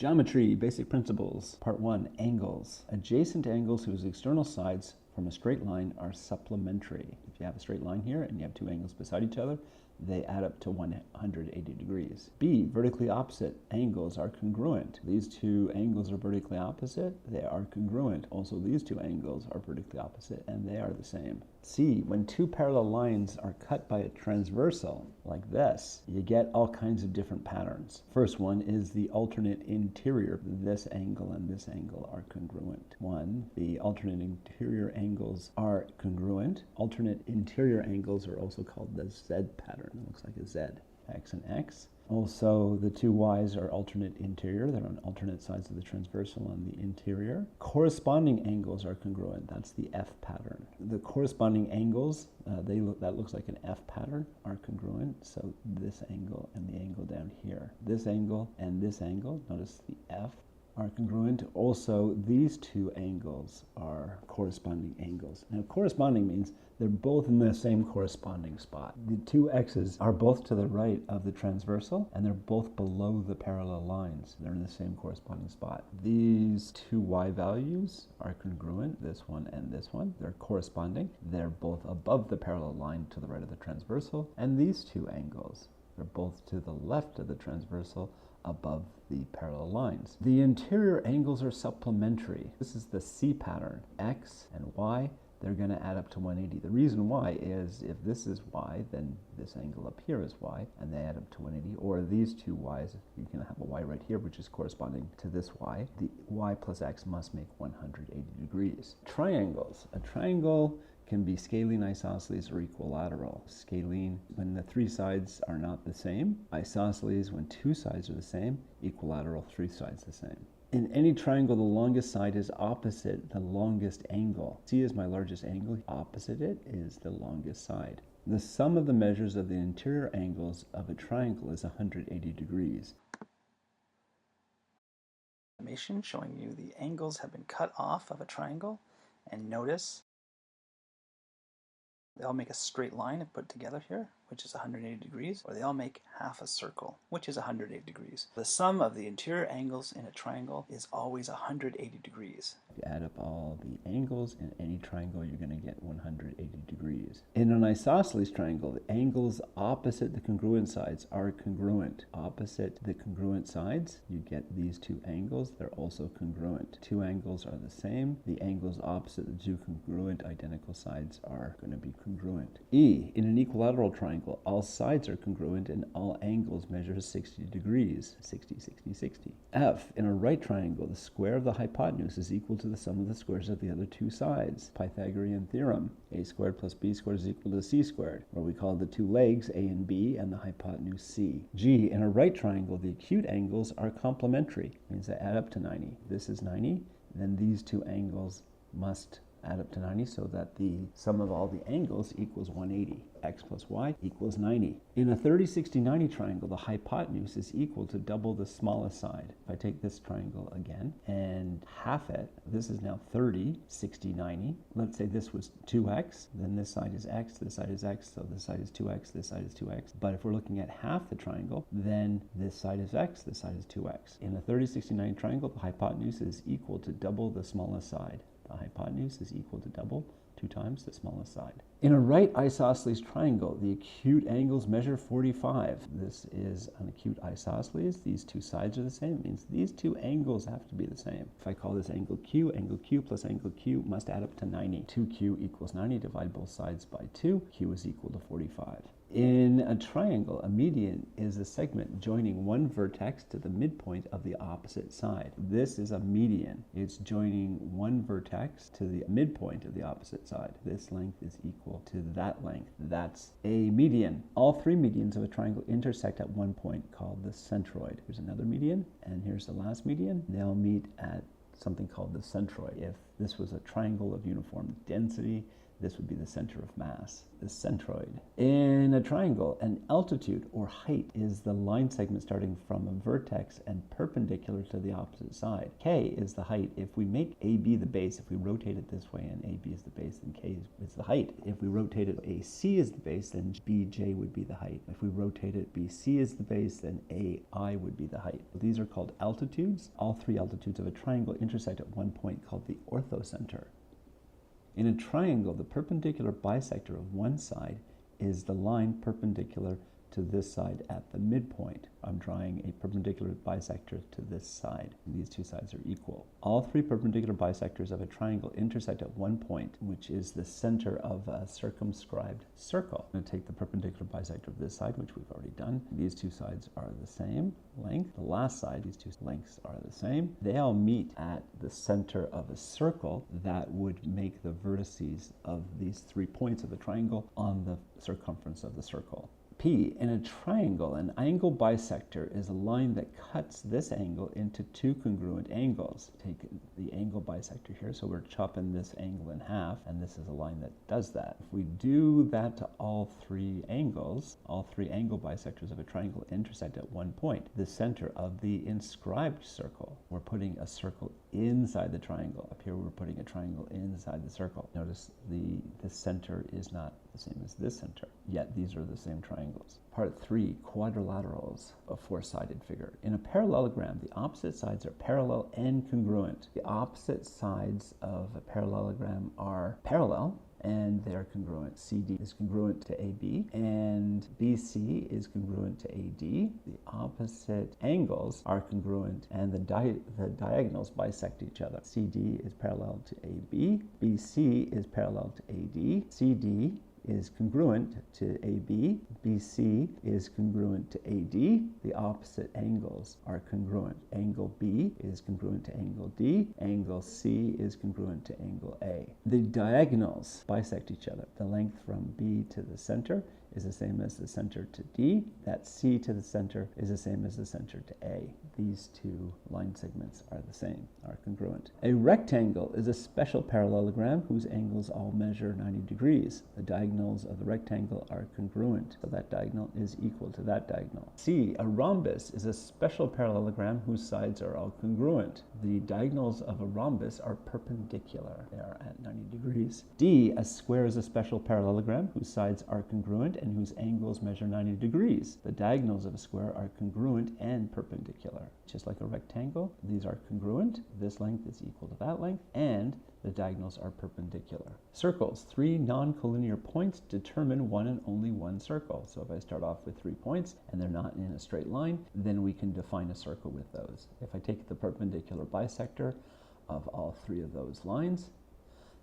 Geometry, basic principles. Part 1, angles. Adjacent angles whose external sides from a straight line are supplementary. If you have a straight line here and you have two angles beside each other, they add up to 180 degrees. B, vertically opposite angles are congruent. These two angles are vertically opposite, they are congruent. Also, these two angles are vertically opposite and they are the same. C, when two parallel lines are cut by a transversal, like this, you get all kinds of different patterns. First one is the alternate interior. This angle and this angle are congruent. One, the alternate interior angles are congruent. Alternate interior angles are also called the Z pattern. It looks like a Z, X and X. Also, the two Y's are alternate interior. They're on alternate sides of the transversal on the interior. Corresponding angles are congruent. That's the F pattern. The corresponding angles, that looks like an F pattern, are congruent. So this angle and the angle down here. This angle and this angle, notice the F, are congruent. Also, these two angles are corresponding angles. Now, corresponding means they're both in the same corresponding spot. The two X's are both to the right of the transversal, and they're both below the parallel lines. They're in the same corresponding spot. These two Y values are congruent, this one and this one. They're corresponding. They're both above the parallel line to the right of the transversal. And these two angles, they're both to the left of the transversal, above the parallel lines. The interior angles are supplementary. This is the C pattern. X and Y, they're going to add up to 180. The reason why is if this is Y, then this angle up here is Y, and they add up to 180. Or these two Y's, you can have a Y right here, which is corresponding to this Y. The Y plus X must make 180 degrees. Triangles. A triangle can be scalene, isosceles, or equilateral. Scalene, when the three sides are not the same. Isosceles, when two sides are the same. Equilateral, three sides the same. In any triangle, the longest side is opposite the longest angle. C is my largest angle. Opposite it is the longest side. The sum of the measures of the interior angles of a triangle is 180 degrees. Animation showing you the angles have been cut off of a triangle, and notice they all make a straight line and put together here, which is 180 degrees, or they all make half a circle, which is 180 degrees. The sum of the interior angles in a triangle is always 180 degrees. If you add up all the angles in any triangle, you're going to get 180 degrees. In an isosceles triangle, the angles opposite the congruent sides are congruent. Opposite the congruent sides, you get these two angles. They're also congruent. Two angles are the same. The angles opposite the two congruent identical sides are going to be congruent. E, in an equilateral triangle, all sides are congruent and all angles measure 60 degrees. 60, 60, 60. F, in a right triangle, the square of the hypotenuse is equal to the sum of the squares of the other two sides. Pythagorean theorem. A squared plus b squared is equal to c squared, or we call the two legs a and b and the hypotenuse c. G, in a right triangle, the acute angles are complementary. Means they add up to 90. This is 90, then these two angles must add up to 90 so that the sum of all the angles equals 180. X plus y equals 90. In a 30, 60, 90 triangle, the hypotenuse is equal to double the smallest side. If I take this triangle again and half it, this is now 30, 60, 90. Let's say this was 2x, then this side is x, this side is x, so this side is 2x, this side is 2x. But if we're looking at half the triangle, then this side is x, this side is 2x. In a 30, 60, 90 triangle, the hypotenuse is equal to double the smallest side. The hypotenuse is equal to double, 2 times the smallest side. In a right isosceles triangle, the acute angles measure 45. This is an acute isosceles. These two sides are the same. It means these two angles have to be the same. If I call this angle Q plus angle Q must add up to 90. 2Q equals 90. Divide both sides by 2. Q is equal to 45. In a triangle, a median is a segment joining one vertex to the midpoint of the opposite side. This is a median. It's joining one vertex to the midpoint of the opposite side. This length is equal to that length. That's a median. All three medians of a triangle intersect at one point called the centroid. Here's another median, and here's the last median. They'll meet at something called the centroid. If this was a triangle of uniform density, This would be the center of mass, the centroid. In a triangle, an altitude or height is the line segment starting from a vertex and perpendicular to the opposite side. K is the height. If we make AB the base, if we rotate it this way and AB is the base, then K is the height. If we rotate it AC is the base, then BJ would be the height. If we rotate it BC is the base, then AI would be the height. These are called altitudes. All three altitudes of a triangle intersect at one point called the orthocenter. In a triangle, the perpendicular bisector of one side is the line perpendicular to this side at the midpoint. I'm drawing a perpendicular bisector to this side. These two sides are equal. All three perpendicular bisectors of a triangle intersect at one point, which is the center of a circumscribed circle. I'm going to take the perpendicular bisector of this side, which we've already done. These two sides are the same length. The last side, these two lengths are the same. They all meet at the center of a circle that would make the vertices of these 3 points of the triangle on the circumference of the circle. P, in a triangle, an angle bisector is a line that cuts this angle into two congruent angles. Take the angle bisector here, so we're chopping this angle in half, and this is a line that does that. If we do that to all three angles, all three angle bisectors of a triangle intersect at one point, the center of the inscribed circle. We're putting a circle inside the triangle. Up here we're putting a triangle inside the circle. Notice the center is not the same as this center, yet these are the same triangles. Part 3, quadrilaterals, a four-sided figure. In a parallelogram, the opposite sides are parallel and congruent. The opposite sides of a parallelogram are parallel, and they're congruent. CD is congruent to AB, and BC is congruent to AD. The opposite angles are congruent, and the diagonals bisect each other. CD is parallel to AB, BC is parallel to AD, CD is congruent to AB, BC is congruent to AD. The opposite angles are congruent. Angle B is congruent to angle D. Angle C is congruent to angle A. The diagonals bisect each other. The length from B to the center is the same as the center to D. That C to the center is the same as the center to A. These two line segments are the same, are congruent. A rectangle is a special parallelogram whose angles all measure 90 degrees. The diagonals of the rectangle are congruent, so that diagonal is equal to that diagonal. C, a rhombus is a special parallelogram whose sides are all congruent. The diagonals of a rhombus are perpendicular. They are at 90 degrees. D, a square is a special parallelogram whose sides are congruent and whose angles measure 90 degrees. The diagonals of a square are congruent and perpendicular. Just like a rectangle, these are congruent. This length is equal to that length, and the diagonals are perpendicular. Circles, 3 non-collinear points determine one and only one circle. So if I start off with 3 points and they're not in a straight line, then we can define a circle with those. If I take the perpendicular bisector of all 3 of those lines,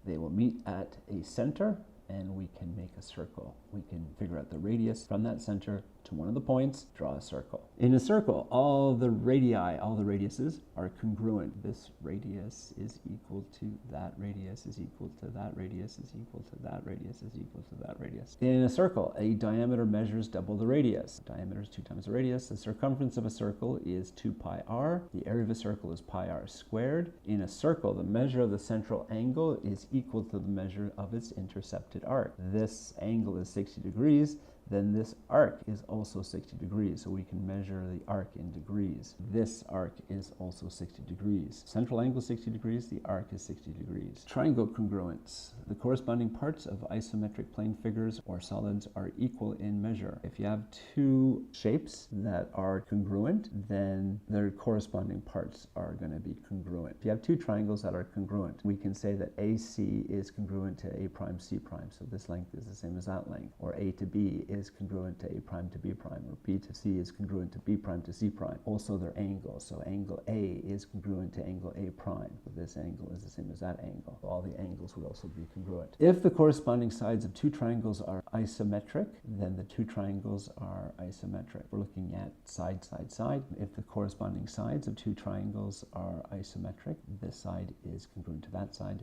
they will meet at a center, and we can make a circle. We can figure out the radius from that center to one of the points, draw a circle. In a circle, all the radii, all the radiuses are congruent. This radius is equal to that radius is equal to that radius is equal to that radius is equal to that radius. In a circle, a diameter measures double the radius. The diameter is 2 times the radius. The circumference of a circle is 2 pi r. The area of a circle is pi r squared. In a circle, the measure of the central angle is equal to the measure of its intercepted arc. This angle is 60 degrees. Then this arc is also 60 degrees, so we can measure the arc in degrees. This arc is also 60 degrees. Central angle is 60 degrees, the arc is 60 degrees. Triangle congruence. The corresponding parts of isometric plane figures or solids are equal in measure. If you have 2 shapes that are congruent, then their corresponding parts are going to be congruent. If you have 2 triangles that are congruent, we can say that AC is congruent to A prime C prime, so this length is the same as that length, or A to B is congruent to A prime to B prime, or B to C is congruent to B prime to C prime. Also their angles, so angle A is congruent to angle A prime. So this angle is the same as that angle. All the angles would also be congruent. If the corresponding sides of 2 triangles are isometric, then the two triangles are isometric. We're looking at side, side, side. If the corresponding sides of two triangles are isometric, this side is congruent to that side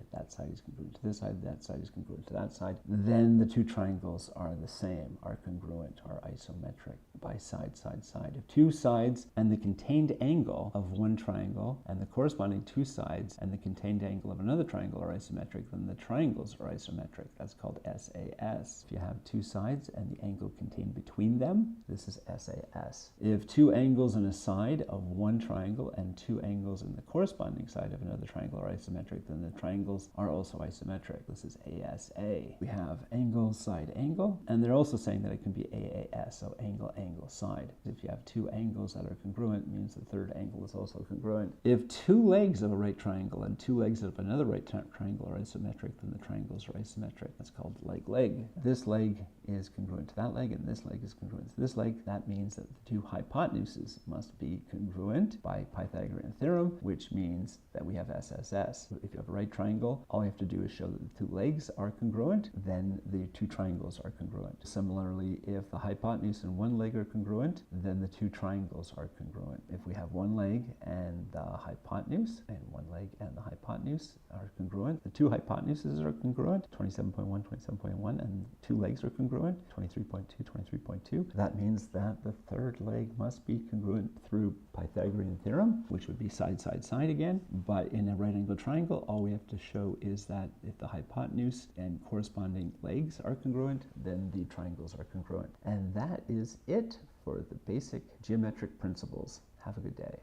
is congruent to this side, that side is congruent to that side, then the two triangles are the same, are congruent, are isometric by side, side, side. If two sides and the contained angle of one triangle and the corresponding two sides and the contained angle of another triangle are isometric, then the triangles are isometric. That's called SAS. If you have two sides and the angle contained between them, this is SAS. If two angles in a side of one triangle and two angles in the corresponding side of another triangle are isometric, then the triangles are also isometric. This is ASA. We have angle, side, angle, and they're also saying that it can be AAS, so angle, angle, side. If you have two angles that are congruent, it means the third angle is also congruent. If two legs of a right triangle and two legs of another right triangle are isometric, then the triangles are isometric. That's called leg. This leg is congruent to that leg, and this leg is congruent to this leg. That means that the two hypotenuses must be congruent by Pythagorean theorem, which means that we have SSS. If you have a right triangle, all you have to do is show that the two legs are congruent, then the two triangles are congruent. Similarly, if the hypotenuse and one leg are congruent, then the two triangles are congruent. If we have one leg and the hypotenuse, and one leg and the hypotenuse are congruent, the two hypotenuses are congruent, 27.1, 27.1, and two legs are congruent, 23.2, 23.2. That means that the third leg must be congruent through Pythagorean theorem, which would be side, side, side again. But in a right angle triangle, all we have to show is that if the hypotenuse and corresponding legs are congruent, then the triangles are congruent. And that is it for the basic geometric principles. Have a good day.